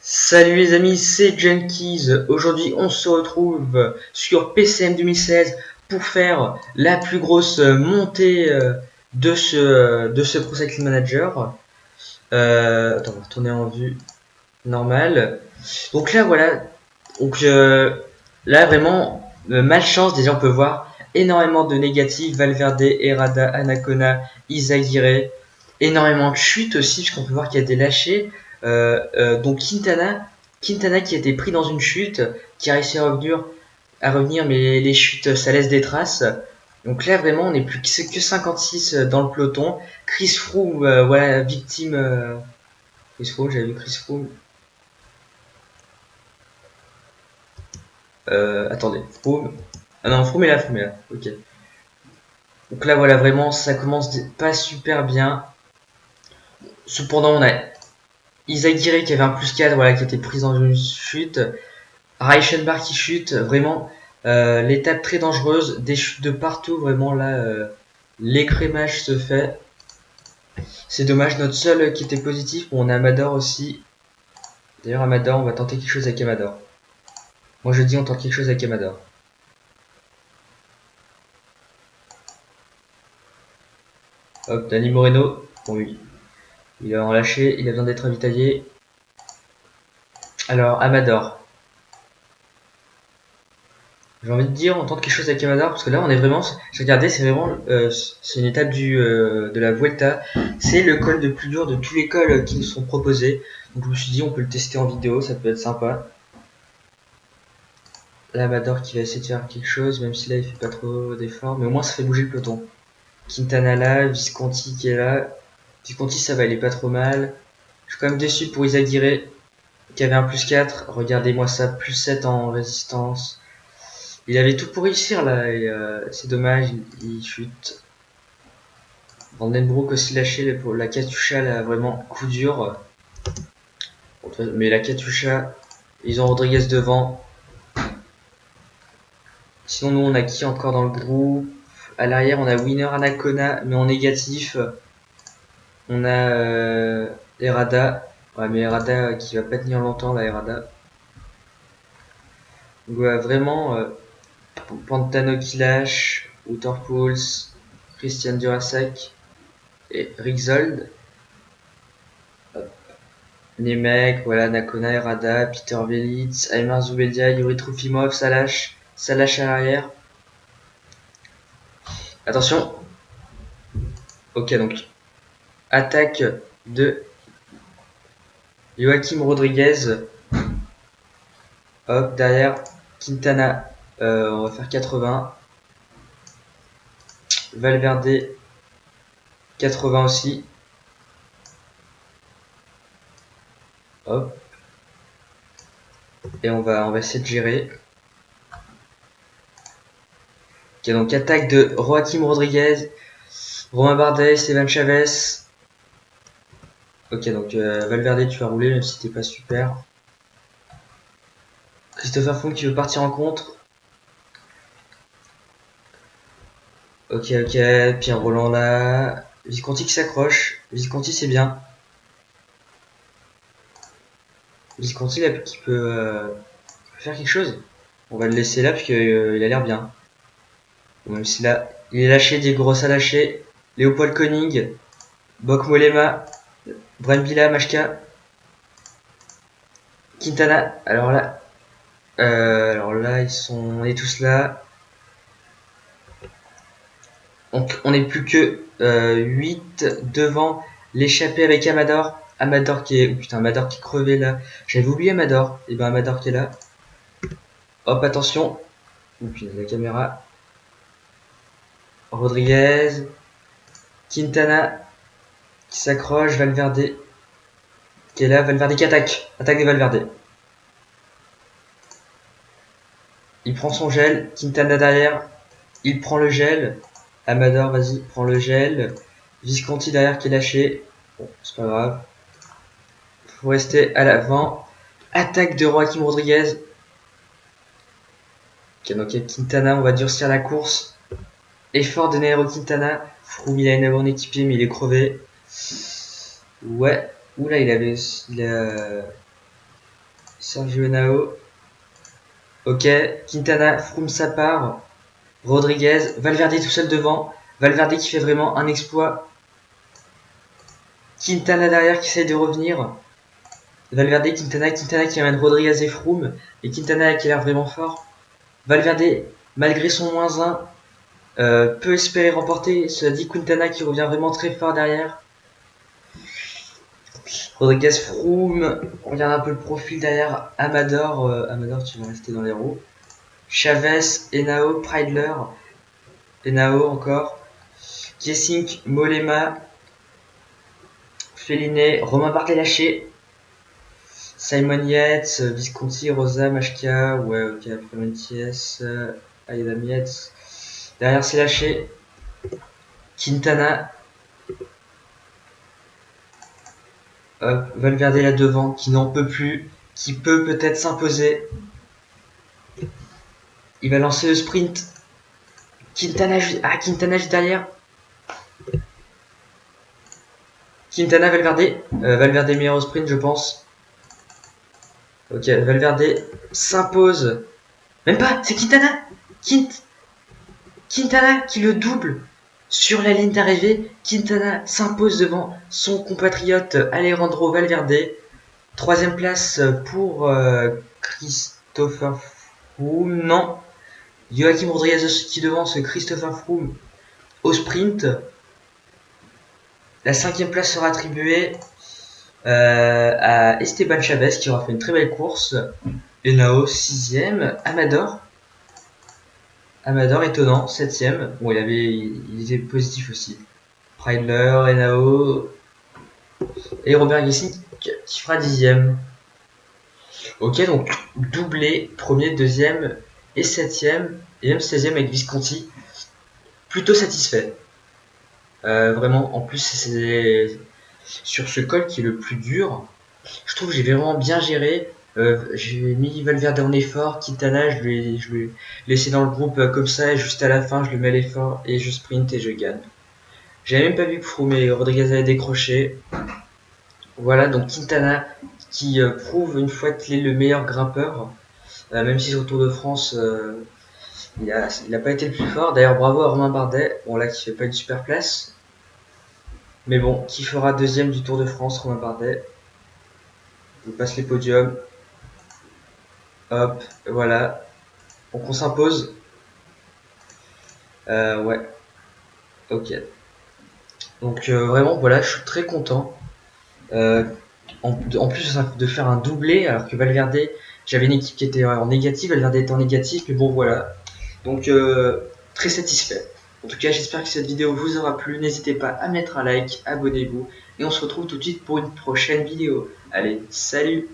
Salut les amis, c'est Junkies. Aujourd'hui, on se retrouve sur PCM 2016 pour faire la plus grosse montée de ce Pro Cycling Manager. Attends, on va retourner en vue normale. Donc là, voilà. Donc là, vraiment, malchance. Déjà, on peut voir énormément de négatifs. Valverde, Herrada, Anacona, Izagirre. Énormément de chutes aussi, puisqu'on peut voir qu'il y a des lâchers. Donc Quintana qui a été pris dans une chute, qui a réussi à revenir, mais les chutes, ça laisse des traces. Donc là, vraiment, on n'est plus que 56 dans le peloton. Chris Froome, voilà, victime. Chris Froome, j'avais vu Chris Froome. Attendez, Froome. Ah non, Froome est là, Froome est là. Ok. Donc là, voilà, vraiment, ça commence pas super bien. Cependant, on a Izagirre qui avait un plus 4, voilà, qui était prise dans une chute. Reichenbach qui chute, vraiment, l'étape très dangereuse, des chutes de partout, vraiment là, l'écrémage se fait. C'est dommage, notre seul qui était positif, bon, on a Amador aussi. D'ailleurs, Amador, on va tenter quelque chose avec Amador. Moi je dis on tente quelque chose avec Amador. Hop, Dani Moreno, bon oui, il a en lâché, il a besoin d'être ravitaillé. Alors, Amador. J'ai envie de dire, on tente quelque chose avec Amador, parce que là on est vraiment, j'ai regardé, c'est vraiment, c'est une étape de la Vuelta, c'est le col de plus dur de tous les cols qui nous sont proposés, donc je me suis dit on peut le tester en vidéo, ça peut être sympa. Là Amador qui va essayer de faire quelque chose, même si là il fait pas trop d'efforts, mais au moins ça fait bouger le peloton. Quintana là, Visconti qui est là, Visconti ça va, il est pas trop mal. Je suis quand même déçu pour Izagirre, qui avait un plus 4, regardez-moi ça, plus 7 en résistance. Il avait tout pour réussir là, et c'est dommage, il chute. Vandenbroek aussi lâché, la Katusha là, vraiment coup dur. Mais la Katusha, ils ont Rodriguez devant. Sinon nous on a qui encore dans le groupe? À l'arrière on a Winner Anacona, mais en négatif. On a Herrada. Ouais mais Herrada qui va pas tenir longtemps là, Herrada. Donc vraiment Pantano qui lâche, Waterpools, Christian Durasac et Rixold. Nemec, voilà, Nakona, Herrada, Peter Velitz, Aymar Zoubedia, Yuri Trofimov, ça lâche à l'arrière. Attention. Ok, donc attaque de Joachim Rodriguez. Hop, derrière Quintana, on va faire 80. Valverde, 80 aussi. Hop. Et on va essayer de gérer. Ok, donc attaque de Joachim Rodriguez, Romain Bardet, Esteban Chavez. Ok, donc Valverde, tu vas rouler même si t'es pas super. Christopher Froome qui veut partir en contre. Ok, Pierre Roland là. Visconti qui s'accroche. Visconti c'est bien. Visconti là qui peut faire quelque chose. On va le laisser là parce qu'il a l'air bien. Bon, même si là, il est lâché, des grosses à lâcher. Léopold Koenig, Bok Molema, Brembila, Machka, Quintana. Alors là, on est tous là. On n'est plus que 8 devant l'échappée avec Amador. Amador qui est. Oh putain, Amador qui est crevé là. J'avais oublié Amador. Et ben Amador qui est là. Hop, attention. Oh putain, la caméra. Rodriguez. Quintana qui s'accroche. Valverde qui est là. Valverde qui attaque. Attaque de Valverde. Il prend son gel. Quintana derrière. Il prend le gel. Amador, vas-y, prends le gel. Visconti derrière qui est lâché. Bon, c'est pas grave. Faut rester à l'avant. Attaque de Joaquim Rodriguez. Ok, donc Quintana, on va durcir la course. Effort de Nairo Quintana. Froome, il a une bon équipier, mais il est crevé. Ouais. Oula, il a Sergio Henao. Ok, Quintana, Froome ça part. Rodriguez, Valverde tout seul devant. Valverde qui fait vraiment un exploit. Quintana derrière qui essaye de revenir. Valverde, Quintana qui amène Rodriguez et Froome. Et Quintana qui a l'air vraiment fort. Valverde, malgré son -1, peut espérer remporter. Cela dit, Quintana qui revient vraiment très fort derrière. Rodriguez, Froome, on regarde un peu le profil derrière. Amador, Amador tu vas rester dans les roues. Chavez, Henao, Preidler, Henao encore. Kessink, Molema, Féliné, Romain Bardet lâché. Simon Yates, Visconti, Rosa, Machka, ouais, ok, après Mathias, Ayadam Yates. Derrière, c'est lâché. Quintana. Hop, Valverde là devant, qui n'en peut plus, qui peut peut-être s'imposer. Il va lancer le sprint. Quintana juste derrière. Quintana, Valverde. Valverde meilleur au sprint, je pense. Ok, Valverde s'impose. Même pas, c'est Quintana. Quintana qui le double sur la ligne d'arrivée. Quintana s'impose devant son compatriote Alejandro Valverde. Troisième place pour Christopher Froome. Non, Joachim Rodriguez qui devance Christopher Froome au sprint. La cinquième place sera attribuée à Esteban Chavez qui aura fait une très belle course. Henao 6ème. Amador étonnant 7ème. Bon, il était positif aussi. Preidler, Henao et Robert Gesink qui fera 10ème. Ok, donc doublé, premier, deuxième et 7ème, et même 16ème avec Visconti. Plutôt satisfait. Vraiment, en plus, c'est sur ce col qui est le plus dur. Je trouve que j'ai vraiment bien géré. J'ai mis Valverde en effort, Quintana, je lui ai laissé dans le groupe comme ça, et juste à la fin, je le mets à l'effort et je sprint et je gagne. J'avais même pas vu que Froome et Rodriguez avaient décroché. Voilà, donc Quintana qui prouve une fois qu'il est le meilleur grimpeur, même si sur le Tour de France, il a pas été le plus fort. D'ailleurs, bravo à Romain Bardet, bon là qui fait pas une super place. Mais bon, qui fera deuxième du Tour de France, Romain Bardet. Il passe les podiums. Hop, voilà. Donc on s'impose. Ouais, ok. Donc vraiment, voilà, je suis très content. En plus de faire un doublé, alors que Valverde, j'avais une équipe qui était en négatif, Valverde était en négatif, mais bon voilà. Donc très satisfait. En tout cas, j'espère que cette vidéo vous aura plu. N'hésitez pas à mettre un like, abonnez-vous, et on se retrouve tout de suite pour une prochaine vidéo. Allez, salut!